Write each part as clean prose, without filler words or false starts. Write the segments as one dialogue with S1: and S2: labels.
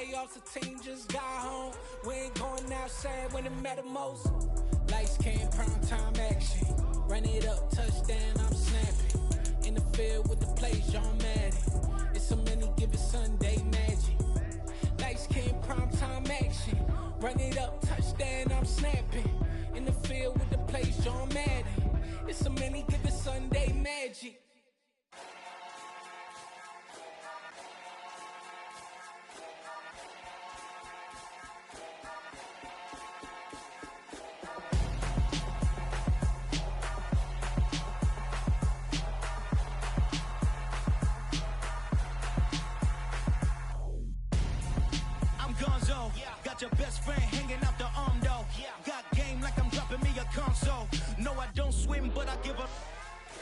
S1: playoffs, the team just got home. We ain't going outside when it matter most. Lights came, prime time action. Run it up, touchdown, I'm snapping. In the field with the plays, John Madden. It's a many given Sunday magic. Lights came, prime time action. Run it up, touchdown, I'm snapping. In the field with the plays, John Madden. It's a many given Sunday magic.
S2: Got your best friend hanging out the arm though. Got game like I'm dropping me a console. No, I don't swim, but I give up.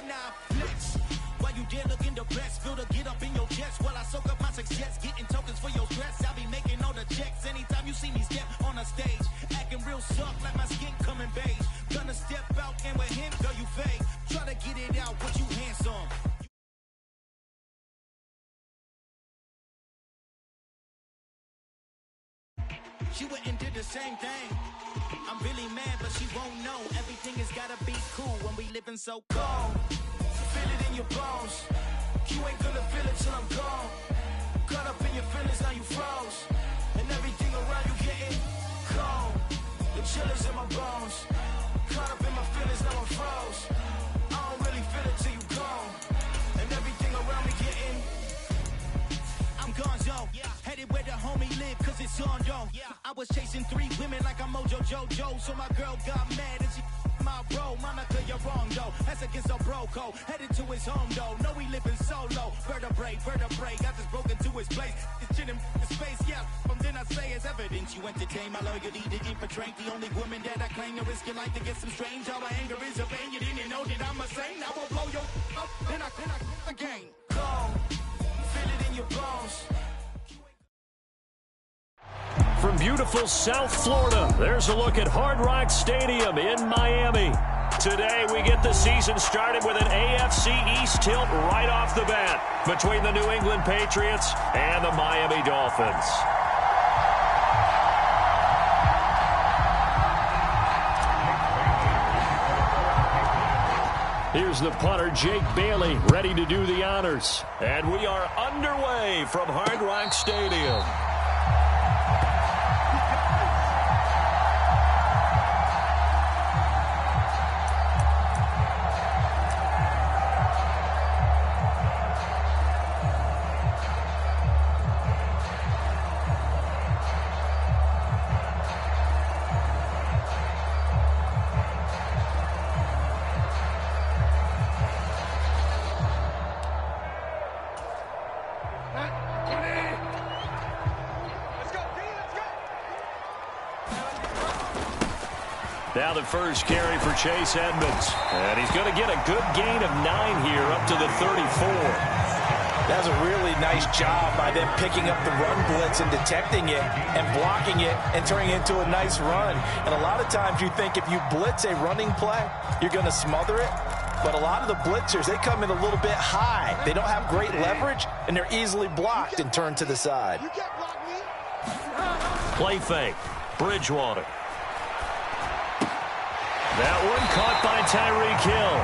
S2: Nah, flex. While you there looking the best, feel the get up in your chest while I soak up my success. Getting tokens for your stress. I'll be making all the checks anytime you see me step on a stage. Acting real soft like my skin coming beige. Gonna step out and with him, girl, you fake. Try to get it out, but you handsome. She went and did the same thing. I'm really mad, but she won't know. Everything has gotta be cool when we living so cold. Feel it in your bones. You ain't gonna feel it till I'm gone. Caught up in your feelings, now you froze. And everything around you getting cold. The chill is in my bones. Caught up in my feelings, now I'm froze. I don't really feel it till you gone. And everything around me getting I'm gonzo. Headed where the homie live, cause it's on, yo. I was chasing 3 women like I'm Mojo Jojo. So my girl got mad and she my bro. Monica, you're wrong, though. That's against a bro code. Headed to his home, though. No, we living solo. Vertebrae. Got just broken to his place. It's chin in his face, yeah. From then I say it's evidence. You entertain my loyalty to infiltrate. The only woman that I claim to risk your life to get some strange. All my anger is a pain. You didn't know that I'm a saint. I will blow your up. Then I again. Go. Feel it in your bones.
S3: From beautiful South Florida, there's a look at Hard Rock Stadium in Miami. Today, we get the season started with an AFC East tilt right off the bat between the New England Patriots and the Miami Dolphins. Here's the punter, Jake Bailey, ready to do the honors. And we are underway from Hard Rock Stadium. Now the first carry for Chase Edmonds. And he's going to get a good gain of 9 here up to the 34.
S4: That's a really nice job by them picking up the run blitz and detecting it and blocking it and turning it into a nice run. And a lot of times you think if you blitz a running play, you're going to smother it. But a lot of the blitzers, they come in a little bit high. They don't have great leverage, and they're easily blocked and turned to the side.
S3: Play fake. Bridgewater. That one caught by Tyreek Hill.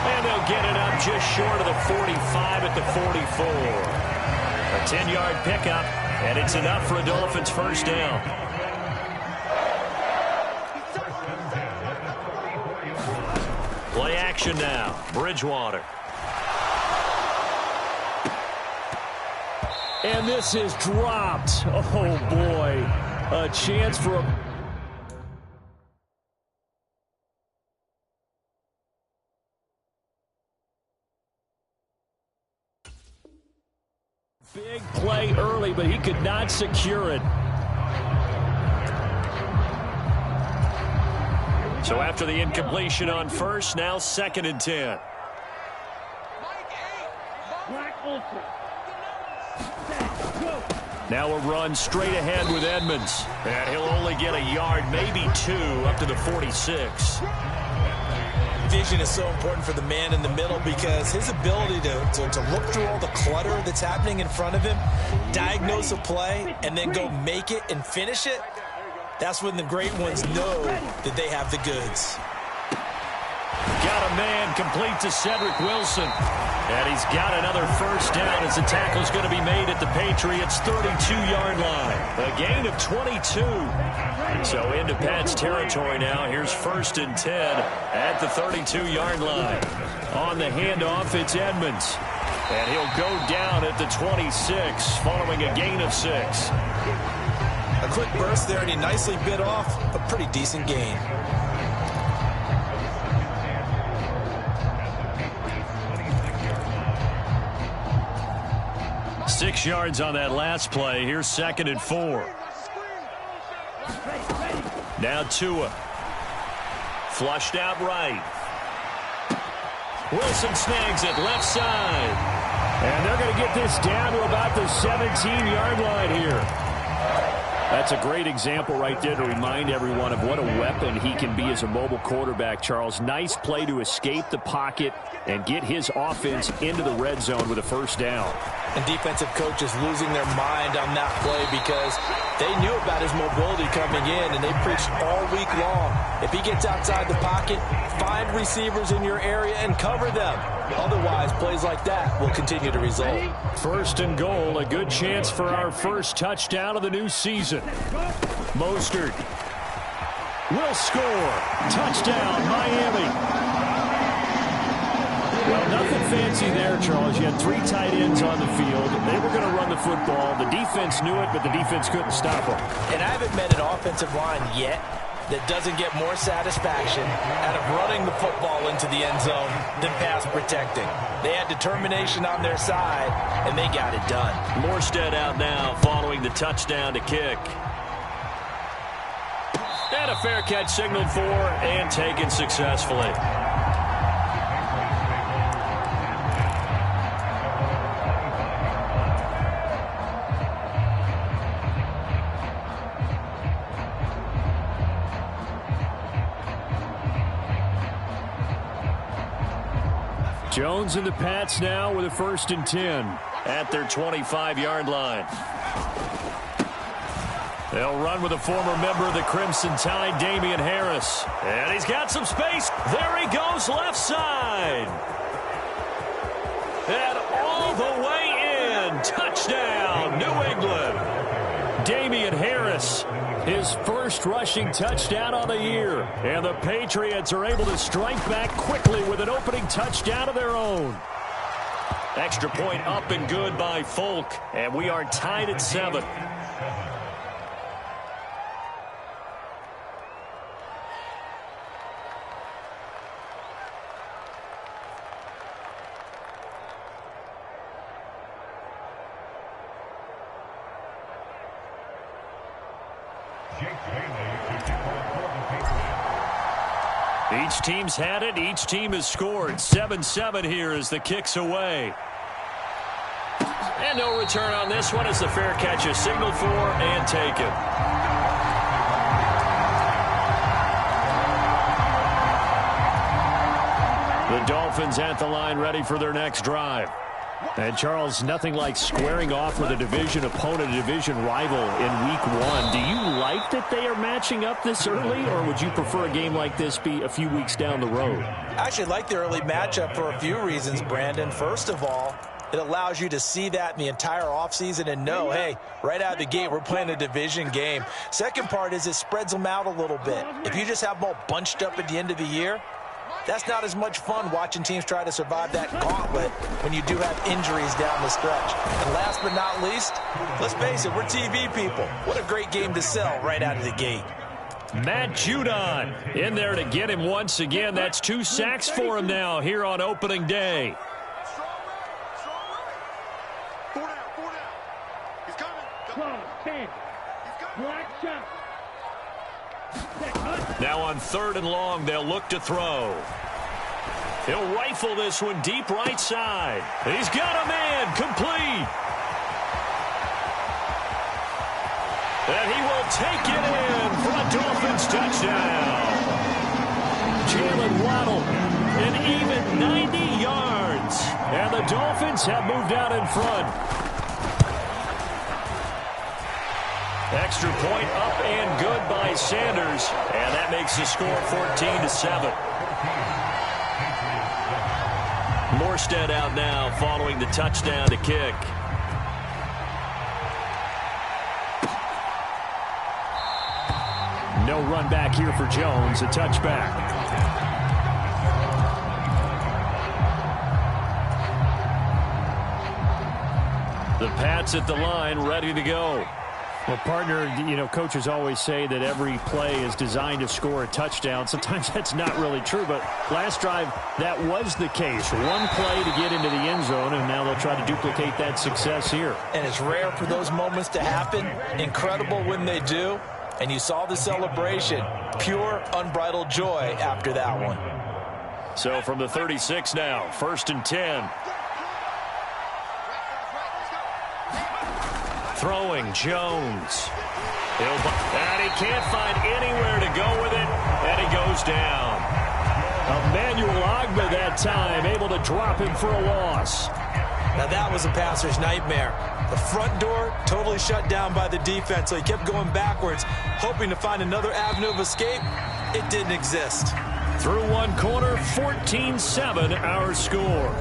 S3: And they'll get it up just short of the 45 at the 44. A 10-yard pickup, and it's enough for a Dolphins first down. Play action now. Bridgewater. And this is dropped. Oh, boy. A chance for a... Big play early, but he could not secure it. So after the incompletion on first, now 2nd and 10. Now a run straight ahead with Edmonds. And he'll only get a yard, maybe 2, up to the 46.
S4: vision is so important for the man in the middle because his ability to look through all the clutter that's happening in front of him, diagnose a play, and then go make it and finish it, that's when the great ones know that they have the goods.
S3: Got a man complete to Cedric Wilson. And he's got another first down as the tackle's going to be made at the Patriots' 32-yard line. A gain of 22. So into Pat's territory now. Here's 1st and 10 at the 32-yard line. On the handoff, it's Edmonds. And he'll go down at the 26 following a gain of 6.
S4: A quick burst there, and he nicely bit off a pretty decent gain.
S3: 6 yards on that last play. Here's 2nd and 4. Now Tua. Flushed out right. Wilson snags it left side. And they're going to get this down to about the 17-yard line here. That's a great example right there to remind everyone of what a weapon he can be as a mobile quarterback, Charles. Nice play to escape the pocket and get his offense into the red zone with a first down.
S4: And defensive coaches losing their mind on that play because they knew about his mobility coming in, and they preached all week long. If he gets outside the pocket, find receivers in your area and cover them. Otherwise, plays like that will continue to result.
S3: 1st and goal, a good chance for our first touchdown of the new season. Mostert will score. Touchdown, Miami. Well, nothing fancy there, Charles. You had 3 tight ends on the field. They were going to run the football. The defense knew it, but the defense couldn't stop them.
S4: And I haven't met an offensive line yet that doesn't get more satisfaction out of running the football into the end zone than pass protecting. They had determination on their side, and they got it done.
S3: Morstead out now following the touchdown to kick. And a fair catch signaled for and taken successfully. Jones and the Pats now with a 1st and 10 at their 25-yard line. They'll run with a former member of the Crimson Tide, Damian Harris. And he's got some space. There he goes, left side. And all the way in. Touchdown, New England. Damian Harris, his first rushing touchdown on the year. And the Patriots are able to strike back quickly with an opening touchdown of their own. Extra point up and good by Folk. And we are tied at 7. Each team's had it. Each team has scored. 7-7 here as the kick's away. And no return on this one as the fair catch is signaled for and taken. The Dolphins at the line ready for their next drive. And, Charles, nothing like squaring off with a division opponent, a division rival in Week 1. Do you like that they are matching up this early, or would you prefer a game like this be a few weeks down the road?
S4: I actually like the early matchup for a few reasons, Brandon. First of all, it allows you to see that in the entire offseason and know, hey, right out of the gate, we're playing a division game. Second part is it spreads them out a little bit. If you just have them all bunched up at the end of the year, that's not as much fun watching teams try to survive that gauntlet when you do have injuries down the stretch. And last but not least, let's face it, we're TV people. What a great game to sell right out of the gate.
S3: Matt Judon in there to get him once again. That's 2 sacks for him now here on opening day. Now on 3rd and long, they'll look to throw. He'll rifle this one deep right side. He's got a man complete. And he will take it in for a Dolphins touchdown. Jalen Waddle An even 90 yards. And the Dolphins have moved out in front. Extra point up and good by Sanders. And that makes the score 14-7. Morstead out now following the touchdown to kick. No run back here for Jones. A touchback. The Pats at the line, ready to go.
S5: Well, partner, you know, coaches always say that every play is designed to score a touchdown. Sometimes that's not really true, but last drive, that was the case. One play to get into the end zone, and now they'll try to duplicate that success here.
S4: And it's rare for those moments to happen. Incredible when they do. And you saw the celebration. Pure, unbridled joy after that one.
S3: So from the 36 now, 1st and 10. Throwing Jones. And he can't find anywhere to go with it, and he goes down. Emmanuel Ogbah that time, able to drop him for a loss.
S4: Now that was a passer's nightmare. The front door totally shut down by the defense, so he kept going backwards, hoping to find another avenue of escape. It didn't exist.
S3: Through one corner, 14-7 our score.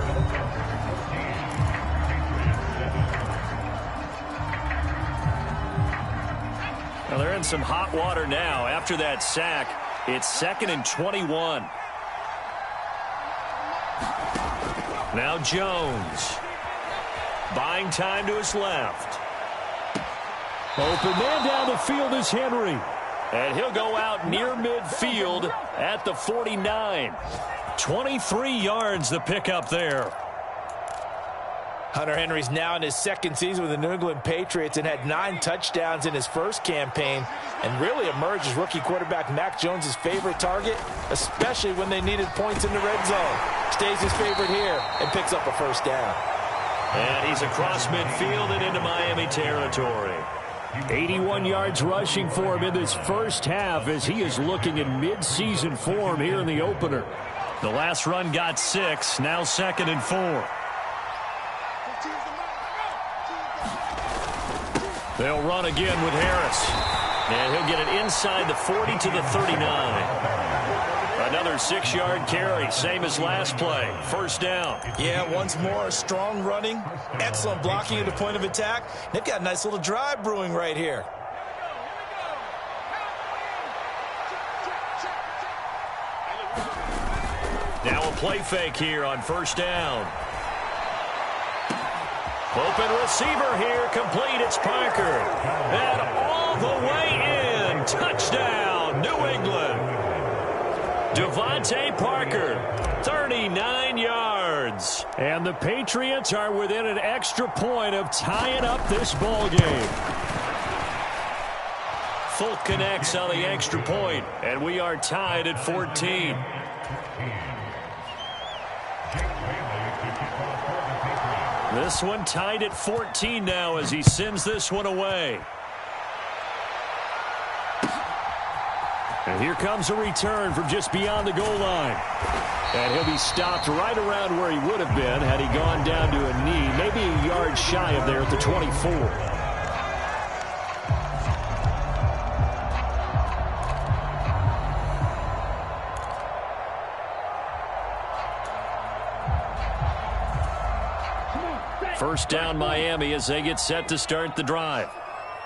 S3: Well, they're in some hot water now. After that sack, it's 2nd and 21. Now Jones. Buying time to his left. Open man down the field is Henry. And he'll go out near midfield at the 49. 23 yards the pickup there.
S4: Hunter Henry's now in his 2nd season with the New England Patriots and had 9 touchdowns in his first campaign and really emerged as rookie quarterback Mac Jones' favorite target, especially when they needed points in the red zone. Stays his favorite here and picks up a 1st down.
S3: And he's across midfield and into Miami territory.
S5: 81 yards rushing for him in this first half as he is looking in mid-season form here in the opener.
S3: The last run got 6, now 2nd and 4. They'll run again with Harris. And he'll get it inside the 40 to the 39. Another 6-yard carry, same as last play. 1st down.
S4: Yeah, once more, strong running, excellent blocking at the point of attack. They've got a nice little drive brewing right here.
S3: Now a play fake here on 1st down. Open receiver here, complete, it's Parker. And all the way in, touchdown, New England. Devontae Parker, 39 yards.
S5: And the Patriots are within an extra point of tying up this ball game.
S3: Fulk connects on the extra point, and we are tied at 14. This one tied at 14 now as he sends this one away.
S5: And here comes a return from just beyond the goal line. And he'll be stopped right around where he would have been had he gone down to a knee, maybe a yard shy of there at the 24.
S3: First down Miami as they get set to start the drive.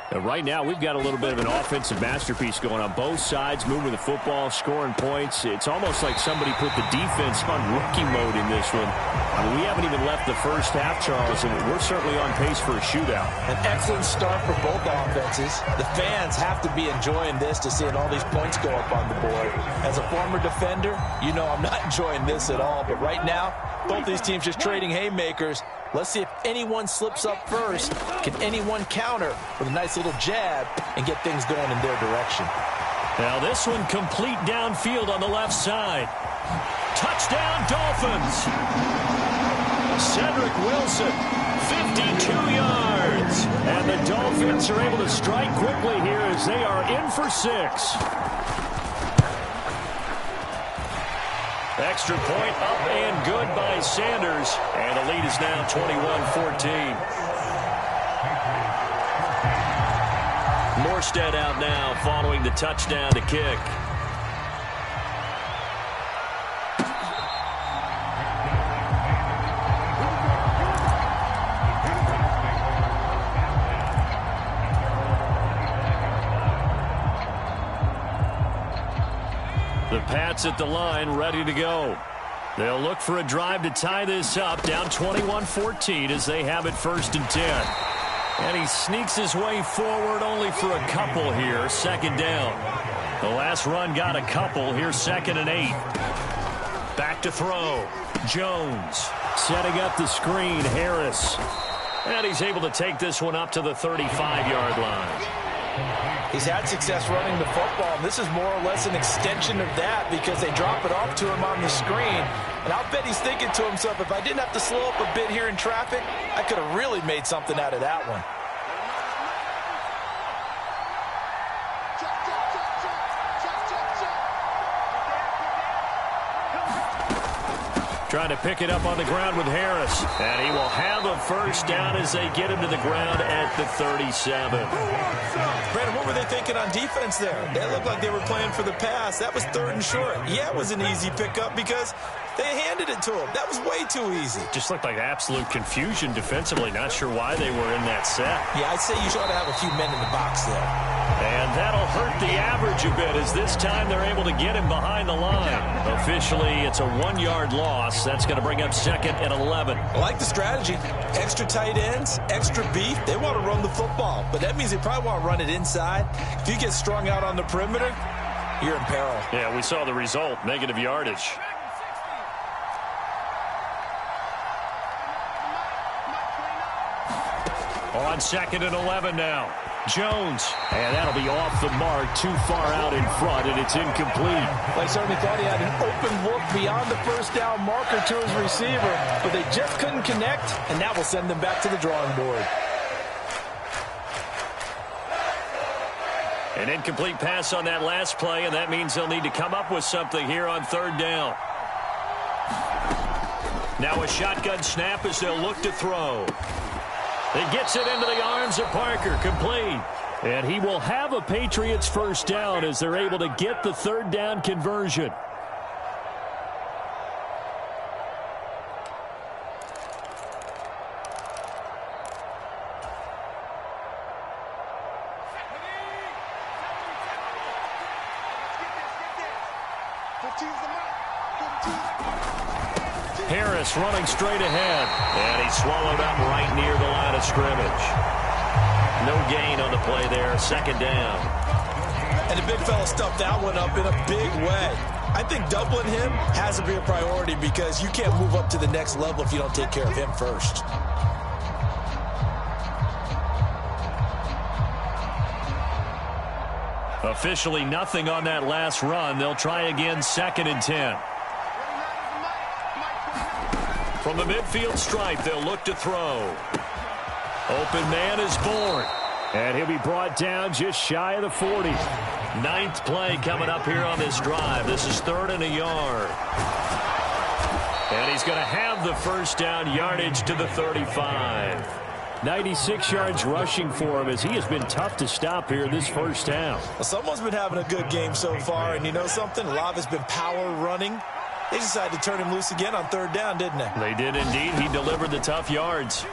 S5: And right now, we've got a little bit of an offensive masterpiece going on both sides, moving the football, scoring points. It's almost like somebody put the defense on rookie mode in this one. I mean, we haven't even left the first half, Charles, and we're certainly on pace for a shootout.
S4: An excellent start for both offenses. The fans have to be enjoying this to seeing all these points go up on the board. As a former defender, you know I'm not enjoying this at all. But right now, both these teams just trading haymakers. Let's see if anyone slips up first. Can anyone counter with a nice little jab and get things going in their direction?
S3: Now this one complete downfield on the left side. Touchdown Dolphins. Cedric Wilson, 52 yards.
S5: And the Dolphins are able to strike quickly here as they are in for 6.
S3: Extra point up and good by Sanders. And the lead is now 21-14. Morstead out now following the touchdown to kick. The Pats at the line, ready to go. They'll look for a drive to tie this up, down 21-14 as they have it 1st and 10. And he sneaks his way forward only for a couple here, 2nd down. The last run got a couple, here 2nd and 8. Back to throw. Jones setting up the screen, Harris. And he's able to take this one up to the 35-yard line.
S4: He's had success running the football, and this is more or less an extension of that because they drop it off to him on the screen. And I'll bet he's thinking to himself, if I didn't have to slow up a bit here in traffic, I could have really made something out of that one.
S3: Trying to pick it up on the ground with Harris. And he will have a 1st down as they get him to the ground at the 37.
S4: Brandon, what were they thinking on defense there? They looked like they were playing for the pass. That was 3rd and short. Yeah, it was an easy pickup because they handed it to him. That was way too easy.
S3: Just looked like absolute confusion defensively. Not sure why they were in that set.
S4: Yeah, I'd say you ought to have a few men in the box there.
S3: And that'll hurt the average a bit as this time they're able to get him behind the line. Officially, it's a 1-yard loss. That's going to bring up 2nd and 11.
S4: I like the strategy. Extra tight ends, extra beef. They want to run the football, but that means they probably want to run it inside. If you get strung out on the perimeter, you're in peril.
S3: Yeah, we saw the result, negative yardage. On 2nd and 11 now. Jones, and that'll be off the mark, too far out in front, and it's incomplete.
S4: They certainly thought he had an open look beyond the 1st down marker to his receiver, but they just couldn't connect, and that will send them back to the drawing board.
S3: An incomplete pass on that last play, and that means they'll need to come up with something here on 3rd down. Now a shotgun snap as they'll look to throw. He gets it into the arms of Parker, complete. And he will have a Patriots 1st down as they're able to get the 3rd down conversion. Harris running straight ahead, and he's swallowed up right near the line of scrimmage. No gain on the play there, 2nd down.
S4: And the big fella stuffed that one up in a big way. I think doubling him has to be a priority because you can't move up to the next level if you don't take care of him first.
S3: Officially nothing on that last run. They'll try again, 2nd and 10. From the midfield stripe, they'll look to throw. Open man is born. And he'll be brought down just shy of the 40. 9th play coming up here on this drive. This is 3rd and a yard. And he's going to have the 1st down, yardage to the 35. 96 yards rushing for him as he has been tough to stop here this 1st half.
S4: Well, someone's been having a good game so far, and you know something? A lot of it's been power running. They decided to turn him loose again on 3rd down, didn't they?
S3: They did indeed. He delivered the tough yards.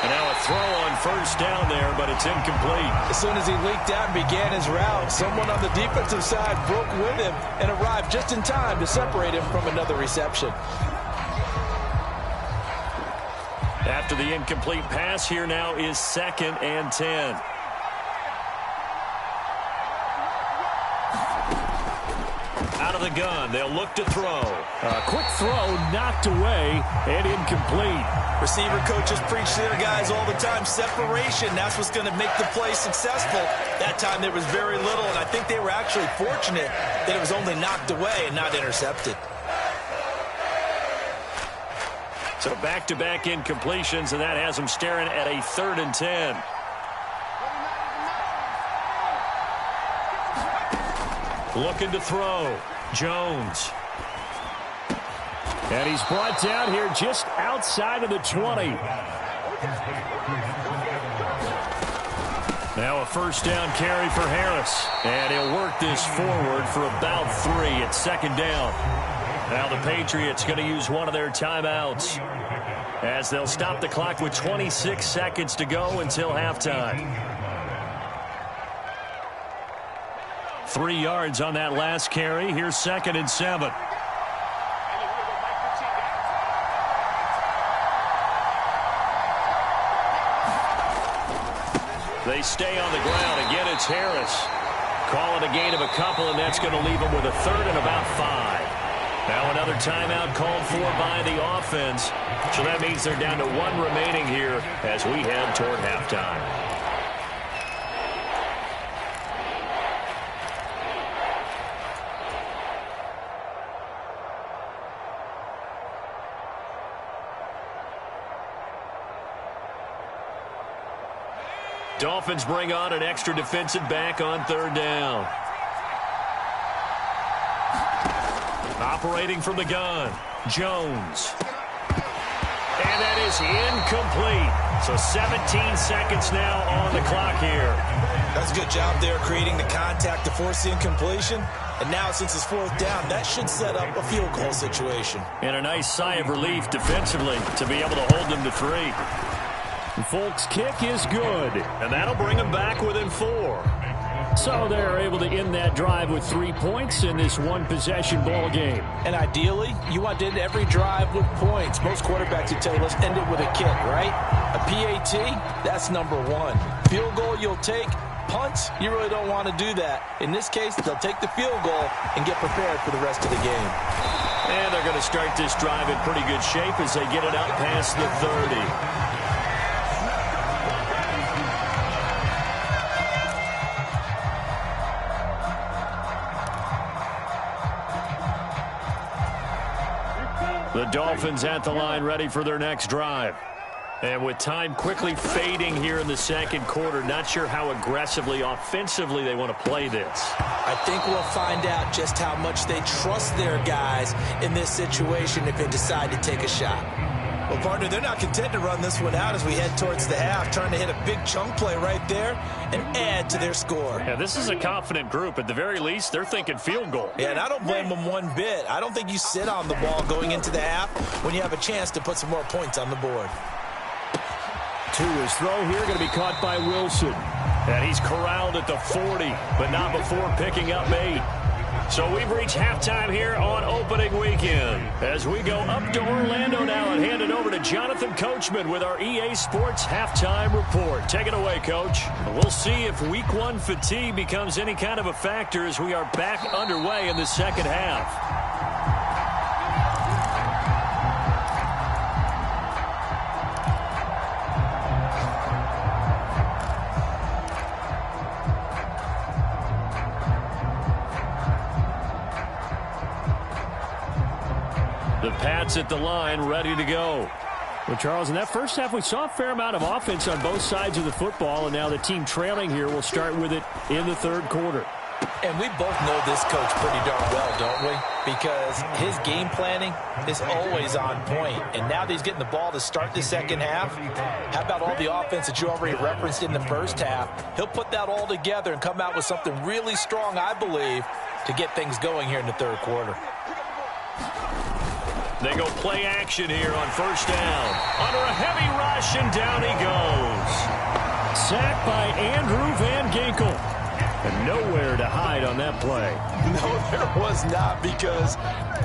S3: And now a throw on 1st down there, but it's incomplete.
S4: As soon as he leaked out and began his route, someone on the defensive side broke with him and arrived just in time to separate him from another reception.
S3: After the incomplete pass, here now is 2nd and 10. Out of the gun, they'll look to throw. A quick throw knocked away and incomplete.
S4: Receiver coaches preach to their guys all the time. Separation, that's what's going to make the play successful. That time there was very little, and I think they were actually fortunate that it was only knocked away and not intercepted.
S3: So back-to-back incompletions, and that has them staring at a 3rd and 10. Looking to throw. Jones. And he's brought down here just outside of the 20. Now a first down carry for Harris. And he'll work this forward for about 3 at second down. Now the Patriots going to use one of their timeouts as they'll stop the clock with 26 seconds to go until halftime. 3 yards on that last carry. Here's 2nd and 7. They stay on the ground. Again, it's Harris. Call it a gain of a couple, and that's going to leave them with a 3rd and about 5. Now another timeout called for by the offense. So that means they're down to 1 remaining here as we head toward halftime. Dolphins bring on an extra defensive back on 3rd down. Operating from the gun, Jones. And that is incomplete. So 17 seconds now on the clock here.
S4: That's a good job there creating the contact to force the incompletion. And now since it's 4th down, that should set up a field goal situation.
S3: And a nice sigh of relief defensively to be able to hold them to 3. Folks' kick is good, and that'll bring them back within 4. So they're able to end that drive with 3 points in this one-possession ball game.
S4: And ideally, you want to end every drive with points. Most quarterbacks would tell you, let's end it with a kick, right? A PAT, that's number 1. Field goal you'll take. Punts, you really don't want to do that. In this case, they'll take the field goal and get prepared for the rest of the game.
S3: And they're going to start this drive in pretty good shape as they get it out past the 30. The Dolphins at the line ready for their next drive. And with time quickly fading here in the 2nd quarter, not sure how aggressively, offensively they want to play this.
S4: I think we'll find out just how much they trust their guys in this situation if they decide to take a shot. Well, partner, they're not content to run this one out as we head towards the half, trying to hit a big chunk play right there and add to their score.
S3: Yeah, this is a confident group. At the very least, they're thinking field goal.
S4: Yeah, and I don't blame them one bit. I don't think you sit on the ball going into the half when you have a chance to put some more points on the board.
S3: To his throw here, going to be caught by Wilson. And he's corralled at the 40, but not before picking up 8. So we've reached halftime here on opening weekend. As we go up to Orlando now and hand it over to Jonathan Coachman with our EA Sports Halftime Report. Take it away, Coach. We'll see if Week 1 fatigue becomes any kind of a factor as we are back underway in the 2nd half. The Pats at the line, ready to go. Well, Charles, in that first half, we saw a fair amount of offense on both sides of the football, and now the team trailing here will start with it in the 3rd quarter.
S4: And we both know this coach pretty darn well, don't we? Because his game planning is always on point. And now that he's getting the ball to start the 2nd half, how about all the offense that you already referenced in the first half? He'll put that all together and come out with something really strong, I believe, to get things going here in the 3rd quarter.
S3: They go play action here on 1st down. Under a heavy rush, and down he goes. Sacked by Andrew Van Ginkel. And nowhere to hide on that play.
S4: No, there was not, because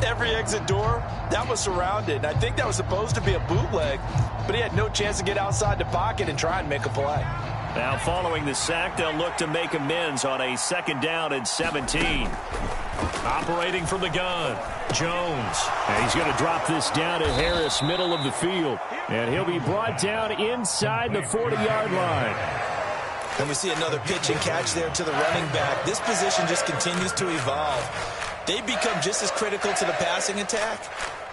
S4: every exit door, that was surrounded. I think that was supposed to be a bootleg, but he had no chance to get outside the pocket and try and make a play.
S3: Now following the sack, they'll look to make amends on a 2nd down and 17. Operating from the gun, Jones. And he's going to drop this down to Harris, middle of the field. And he'll be brought down inside the 40-yard line.
S4: And we see another pitch and catch there to the running back. This position just continues to evolve. They become just as critical to the passing attack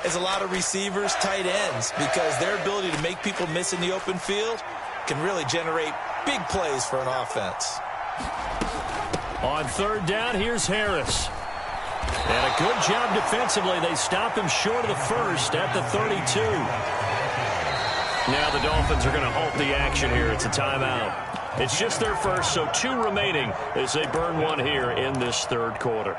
S4: as a lot of receivers, tight ends, because their ability to make people miss in the open field can really generate big plays for an offense.
S3: On 3rd down, here's Harris. And a good job defensively. They stop him short of the first at the 32. Now the Dolphins are going to halt the action here. It's a timeout. It's just their first, so 2 remaining as they burn one here in this third quarter.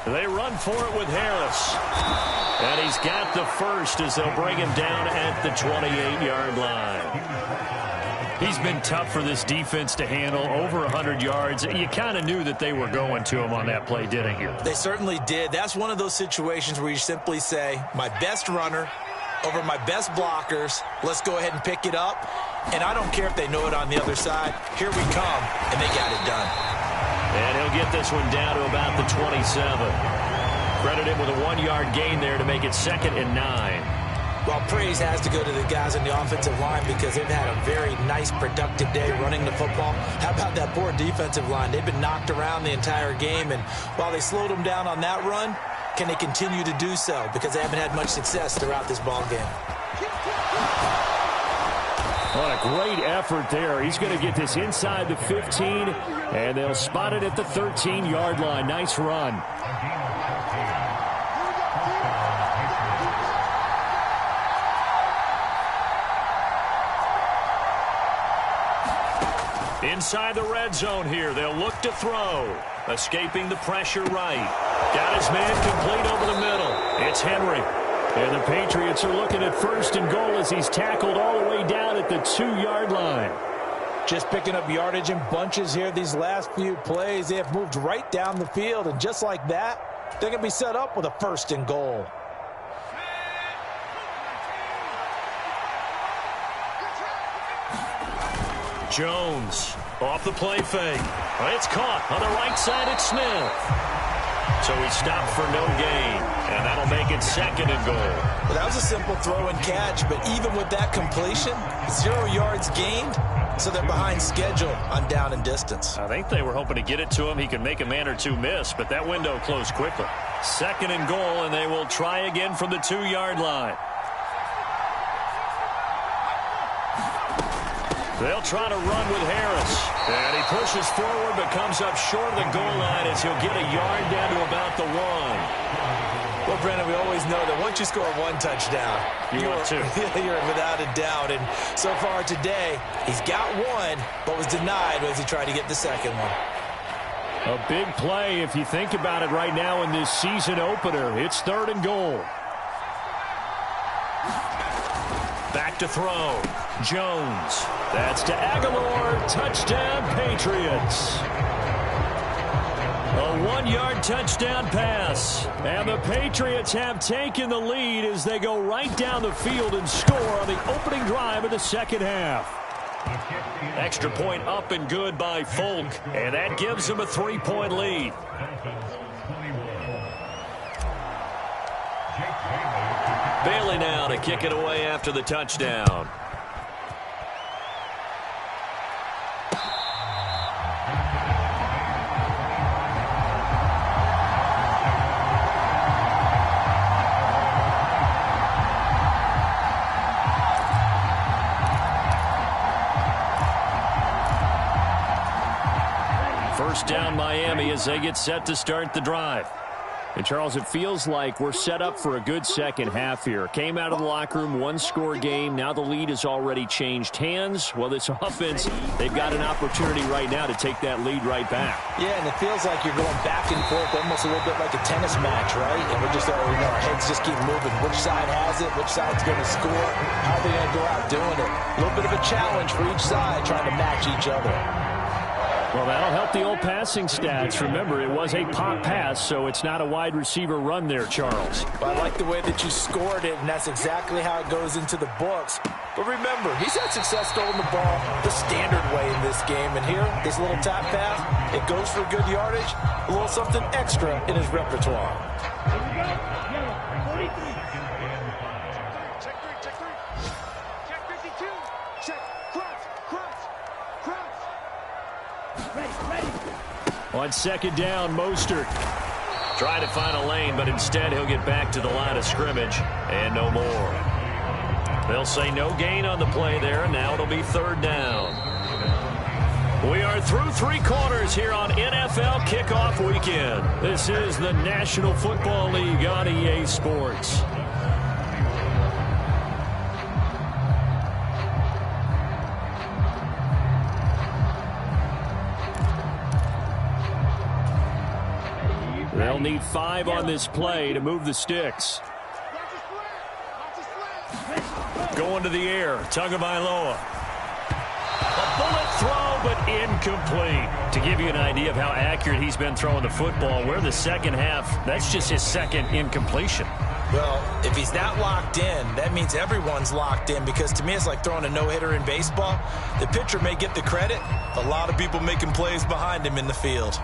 S3: They run for it with Harris. And he's got the first as they'll bring him down at the 28-yard line. He's been tough for this defense to handle, over 100 yards. You kind of knew that they were going to him on that play, didn't you?
S4: They certainly did. That's one of those situations where you simply say, my best runner over my best blockers. Let's go ahead and pick it up. And I don't care if they know it on the other side. Here we come, and they got it done.
S3: And he'll get this one down to about the 27. Credit him with a 1-yard gain there to make it 2nd and 9.
S4: Well, praise has to go to the guys on the offensive line because they've had a very nice, productive day running the football. How about that poor defensive line? They've been knocked around the entire game, and while they slowed them down on that run, can they continue to do so? Because they haven't had much success throughout this ball game.
S3: What a great effort there. He's going to get this inside the 15, and they'll spot it at the 13-yard line. Nice run. Inside the red zone here. They'll look to throw. Escaping the pressure right. Got his man complete over the middle. It's Henry. And the Patriots are looking at 1st and goal as he's tackled all the way down at the 2-yard line.
S4: Just picking up yardage in bunches here these last few plays. They have moved right down the field, and just like that, they're going to be set up with a 1st and goal.
S3: Jones off the play fake. It's caught on the right side. It's Smith. So he stopped for no gain, and that'll make it 2nd and goal.
S4: Well, that was a simple throw and catch, but even with that completion, 0 yards gained, so they're behind schedule on down and distance.
S3: I think they were hoping to get it to him. He could make a man or two miss, but that window closed quickly. 2nd and goal, and they will try again from the 2-yard line. They'll try to run with Harris. And he pushes forward but comes up short of the goal line as he'll get a yard down to about the 1.
S4: Well, Brandon, we always know that once you score 1 touchdown, you're without a doubt. And so far today, he's got 1, but was denied as he tried to get the 2nd one.
S3: A big play if you think about it right now in this season opener. It's 3rd and goal. Back to throw. Jones. That's to Aguilar. Touchdown, Patriots. A 1-yard touchdown pass. And the Patriots have taken the lead as they go right down the field and score on the opening drive of the 2nd half. Extra point up and good by Folk. And that gives them a 3-point lead. Bailey now to kick it away after the touchdown. First down Miami as they get set to start the drive. And, Charles, it feels like we're set up for a good second half here. Came out of the locker room, 1-score game. Now the lead has already changed hands. Well, this offense, they've got an opportunity right now to take that lead right back.
S4: Yeah, and it feels like you're going back and forth, almost a little bit like a tennis match, right? And we're just, our heads just keep moving. Which side has it? Which side's going to score? How are they going to go out doing it? A little bit of a challenge for each side, trying to match each other.
S3: Well, that'll help the old passing stats. Remember, it was a pop pass, so it's not a wide receiver run there, Charles.
S4: Well, I like the way that you scored it, and that's exactly how it goes into the books. But remember, he's had success throwing the ball the standard way in this game. And here, this little top pass, it goes for good yardage, a little something extra in his repertoire.
S3: On second down, Mostert trying to find a lane, but instead he'll get back to the line of scrimmage and no more. They'll say no gain on the play there, and now it'll be third down. We are through three quarters here on NFL Kickoff Weekend. This is the National Football League on EA Sports. They'll need 5 on this play to move the sticks. Going to the air, Tagovailoa. A bullet throw, but incomplete. To give you an idea of how accurate he's been throwing the football, we're the second half. That's just his second incompletion.
S4: Well, if he's not locked in, that means everyone's locked in, because to me it's like throwing a no-hitter in baseball. The pitcher may get the credit. A lot of people making plays behind him in the field.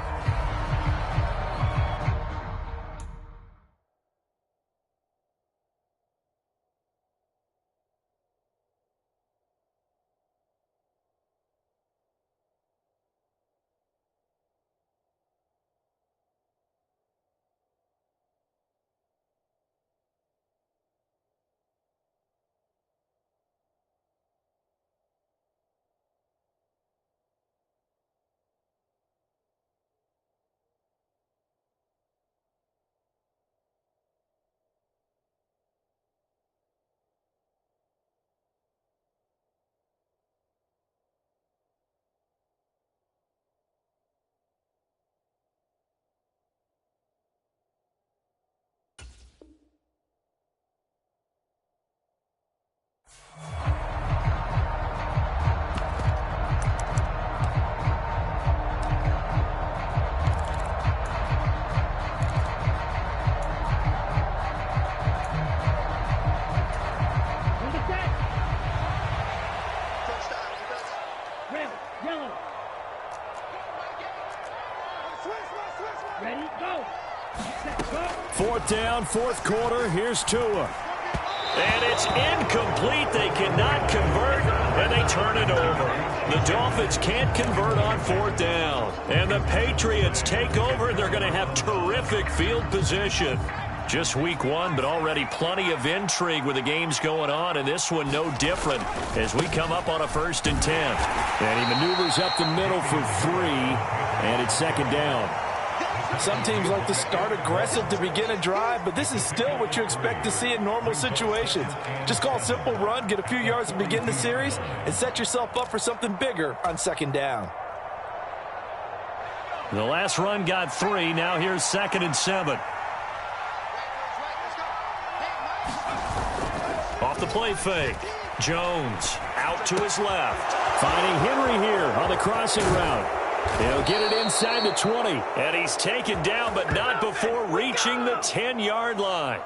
S3: Fourth down, fourth quarter. Here's Tua. And it's incomplete. They cannot convert, and they turn it over. The Dolphins can't convert on fourth down. And the Patriots take over. They're going to have terrific field position. Just week one, but already plenty of intrigue with the games going on, and this one no different as we come up on a 1st and 10. And he maneuvers up the middle for 3, and it's second down.
S4: Some teams like to start aggressive to begin a drive, but this is still what you expect to see in normal situations. Just call a simple run, get a few yards to begin the series, and set yourself up for something bigger on second down.
S3: The last run got 3. Now here's 2nd and 7. Off the play fake. Jones out to his left. Finding Henry here on the crossing route. He'll get it inside the 20. And he's taken down, but not before reaching the 10-yard line.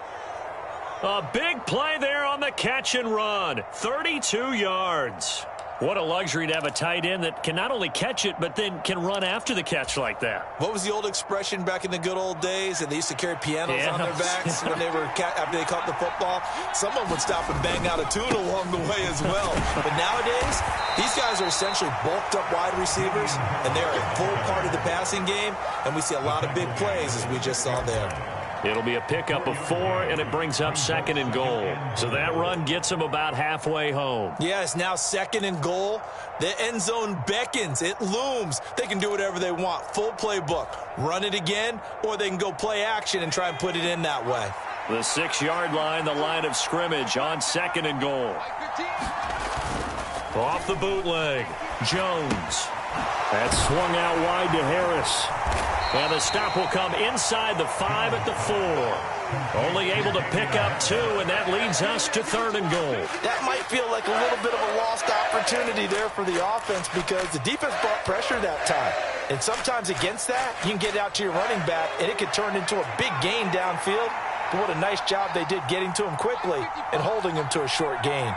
S3: A big play there on the catch and run. 32 yards. What a luxury to have a tight end that can not only catch it, but then can run after the catch like that.
S4: What was the old expression back in the good old days? And they used to carry pianos on their backs when they were after they caught the football. Someone would stop and bang out a tune along the way as well. But nowadays, these guys are essentially bulked up wide receivers, and they're a full part of the passing game. And we see a lot of big plays, as we just saw there.
S3: It'll be a pickup of 4, and it brings up 2nd and goal. So that run gets them about halfway home.
S4: Yeah, it's now 2nd and goal. The end zone beckons. It looms. They can do whatever they want. Full playbook. Run it again, or they can go play action and try and put it in that way.
S3: The 6-yard line, the line of scrimmage on 2nd and goal. Off the bootleg, Jones. That's swung out wide to Harris. And the stop will come inside the 5 at the 4. Only able to pick up 2, and that leads us to 3rd and goal.
S4: That might feel like a little bit of a lost opportunity there for the offense, because the defense brought pressure that time. And sometimes against that, you can get out to your running back, and it could turn into a big gain downfield. But what a nice job they did getting to him quickly and holding him to a short gain.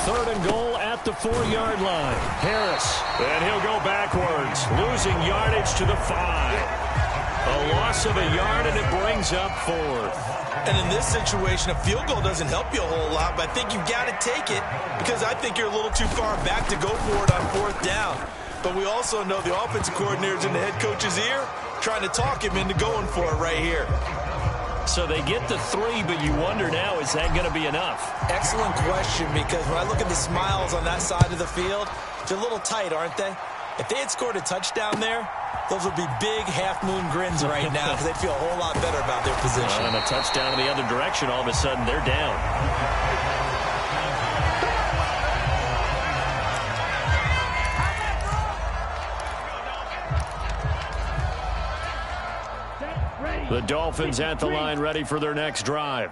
S3: 3rd and goal at the 4-yard line. Harris, and he'll go backwards, losing yardage to the 5. A loss of a yard, and it brings up 4th.
S4: And in this situation, a field goal doesn't help you a whole lot, but I think you've got to take it, because I think you're a little too far back to go for it on 4th down. but we also know the offensive coordinator's in the head coach's ear, trying to talk him into going for it right here.
S5: So they get the 3, but you wonder now, is that going to be enough?
S4: Excellent question, because when I look at the smiles on that side of the field, they're a little tight, aren't they? If they had scored a touchdown there, those would be big half-moon grins right now because they'd feel a whole lot better about their position.
S5: And a touchdown in the other direction, all of a sudden they're down. The Dolphins at the line, ready for their next drive.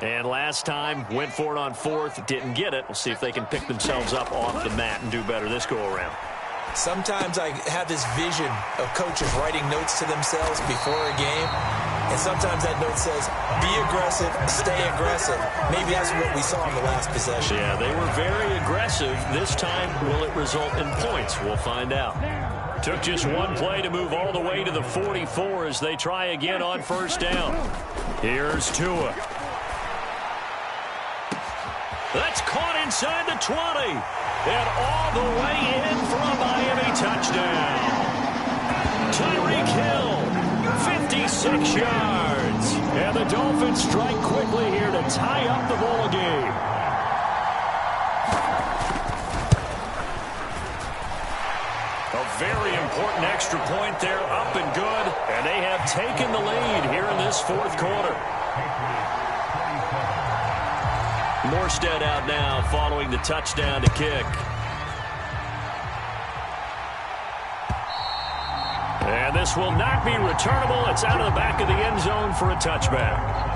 S5: And last time, went for it on 4th, didn't get it. We'll see if they can pick themselves up off the mat and do better this go-around.
S4: Sometimes I have this vision of coaches writing notes to themselves before a game, and sometimes that note says, be aggressive, stay aggressive. Maybe that's what we saw in the last possession.
S5: Yeah, they were very aggressive. This time, will it result in points? We'll find out. Took just one play to move all the way to the 44 as they try again on first down. Here's Tua. That's caught inside the 20. And all the way in for a Miami touchdown. Tyreek Hill, 56 yards. And the Dolphins strike quickly here to tie up the ball game. A very important extra point there, up and good. And they have taken the lead here in this 4th quarter. Morstead out now following the touchdown to kick. And this will not be returnable. It's out of the back of the end zone for a touchback.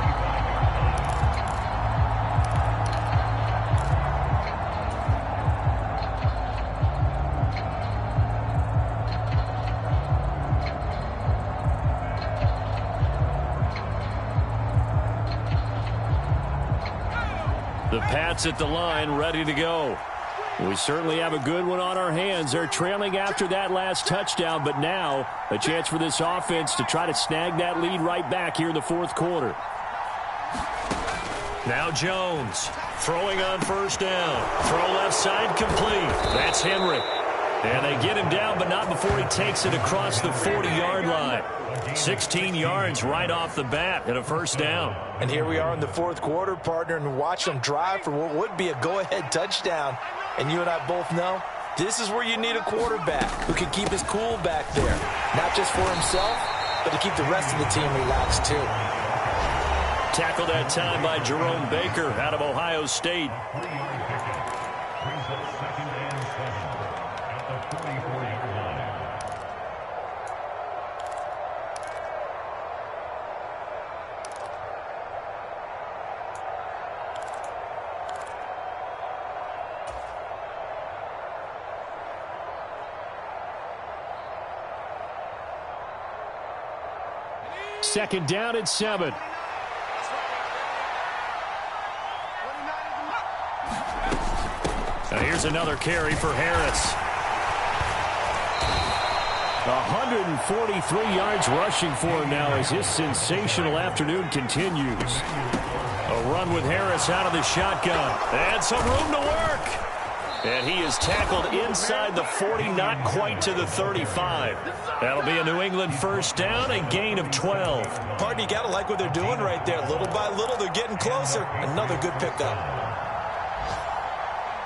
S5: The Pats at the line, ready to go. We certainly have a good one on our hands. They're trailing after that last touchdown, but now a chance for this offense to try to snag that lead right back here in the 4th quarter. Now Jones throwing on first down. Throw left side complete. That's Henry. And they get him down, but not before he takes it across the 40-yard line. 16 yards right off the bat and a first down.
S4: And here we are in the 4th quarter, partner, and watch them drive for what would be a go-ahead touchdown. And you and I both know this is where you need a quarterback who can keep his cool back there. Not just for himself, but to keep the rest of the team relaxed too.
S5: Tackled that time by Jerome Baker out of Ohio State. Second down at 7. Now here's another carry for Harris. 143 yards rushing for him now as his sensational afternoon continues. A run with Harris out of the shotgun. And some room to work. And he is tackled inside the 40, not quite to the 35. That'll be a New England first down, a gain of 12.
S4: Partner, you got to like what they're doing right there. Little by little, they're getting closer. Another good pickup.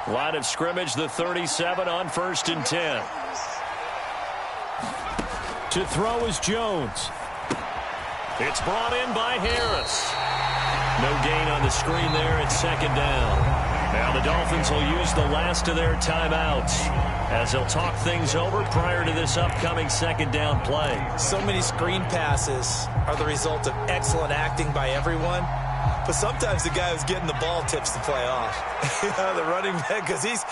S5: Line of scrimmage, the 37 on 1st and 10. To throw is Jones. It's brought in by Harris. No gain on the screen there at 2nd down. Now the Dolphins will use the last of their timeouts as they'll talk things over prior to this upcoming 2nd down play.
S4: So many screen passes are the result of excellent acting by everyone. But sometimes the guy who's getting the ball tips the play off. The running back, because he's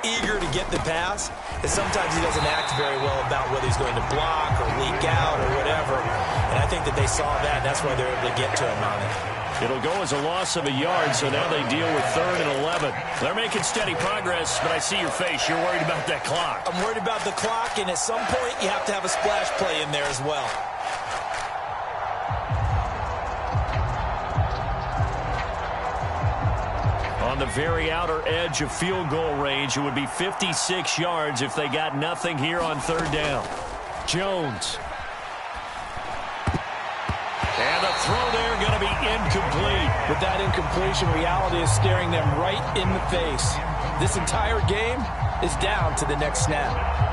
S4: eager to get the pass. And sometimes he doesn't act very well about whether he's going to block or leak out or whatever. And I think that they saw that, and that's why they're able to get to him on it.
S5: It'll go as a loss of a yard, so now they deal with 3rd and 11. They're making steady progress, but I see your face. You're worried about that clock.
S4: I'm worried about the clock, and at some point you have to have a splash play in there as well.
S3: On the very outer edge of field goal range, it would be 56 yards if they got nothing here on third down. Jones. And the throw there going to be incomplete.
S4: With that incompletion, reality is staring them right in the face. This entire game is down to the next snap.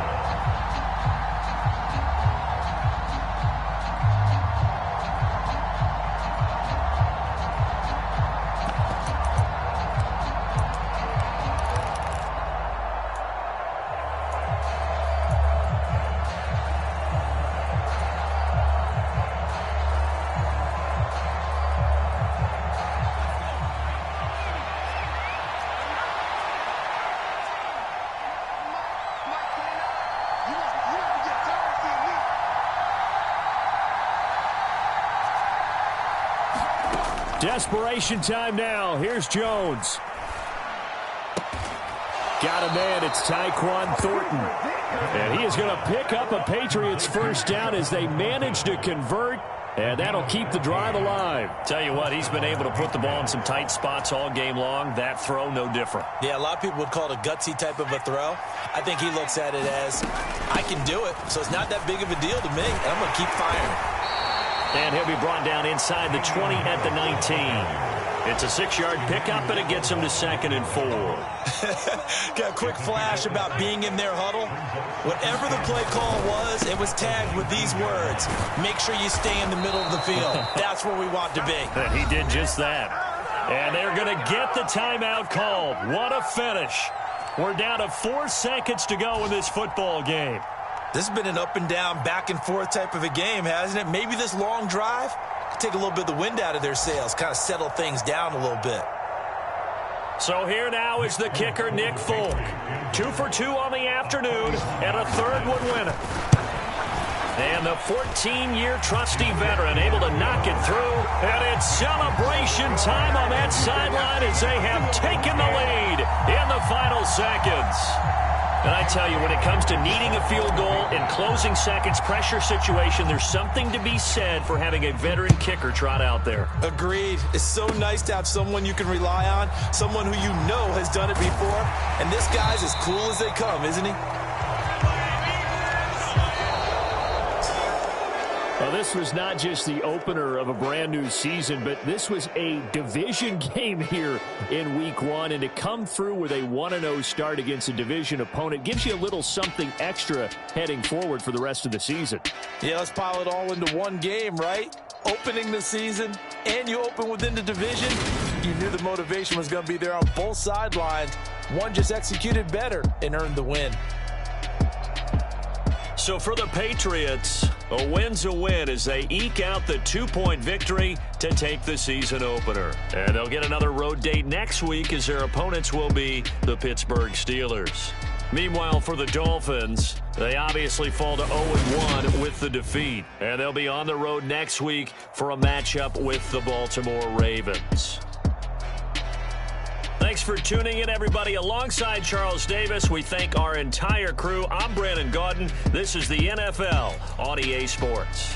S3: Desperation time now. Here's Jones. Got a man. It's Tyquan Thornton. And he is going to pick up a Patriots first down as they manage to convert. And that'll keep the drive alive. Tell you what, he's been able to put the ball in some tight spots all game long. That throw, no different.
S4: Yeah, a lot of people would call it a gutsy type of a throw. I think he looks at it as, I can do it, so it's not that big of a deal to me, and I'm going to keep firing.
S3: And he'll be brought down inside the 20 at the 19. It's a 6-yard pickup, and it gets him to 2nd and 4.
S4: Got a quick flash about being in their huddle. Whatever the play call was, it was tagged with these words. Make sure you stay in the middle of the field. That's where we want to be.
S3: He did just that. And they're going to get the timeout called. What a finish. We're down to 4 seconds to go in this football game.
S4: This has been an up and down, back and forth type of a game, hasn't it? Maybe this long drive could take a little bit of the wind out of their sails, kind of settle things down a little bit.
S3: So here now is the kicker, Nick Folk. 2 for 2 on the afternoon, and a third would win it. And the 14-year trusty veteran able to knock it through, and it's celebration time on that sideline as they have taken the lead in the final seconds. And I tell you, when it comes to needing a field goal in closing seconds pressure situation, there's something to be said for having a veteran kicker trot out there.
S4: Agreed. It's so nice to have someone you can rely on, someone who you know has done it before. And this guy's as cool as they come, isn't he?
S3: Well, this was not just the opener of a brand new season, but this was a division game here in week 1. And to come through with a 1-0 start against a division opponent gives you a little something extra heading forward for the rest of the season.
S4: Yeah, let's pile it all into one game, right? Opening the season, and you open within the division. You knew the motivation was going to be there on both sidelines. One just executed better and earned the win.
S3: So for the Patriots, a win's a win as they eke out the 2-point victory to take the season opener. And they'll get another road date next week as their opponents will be the Pittsburgh Steelers. Meanwhile, for the Dolphins, they obviously fall to 0-1 with the defeat. And they'll be on the road next week for a matchup with the Baltimore Ravens. Thanks for tuning in, everybody. Alongside Charles Davis, we thank our entire crew. I'm Brandon Gaudin. This is the NFL on EA Sports.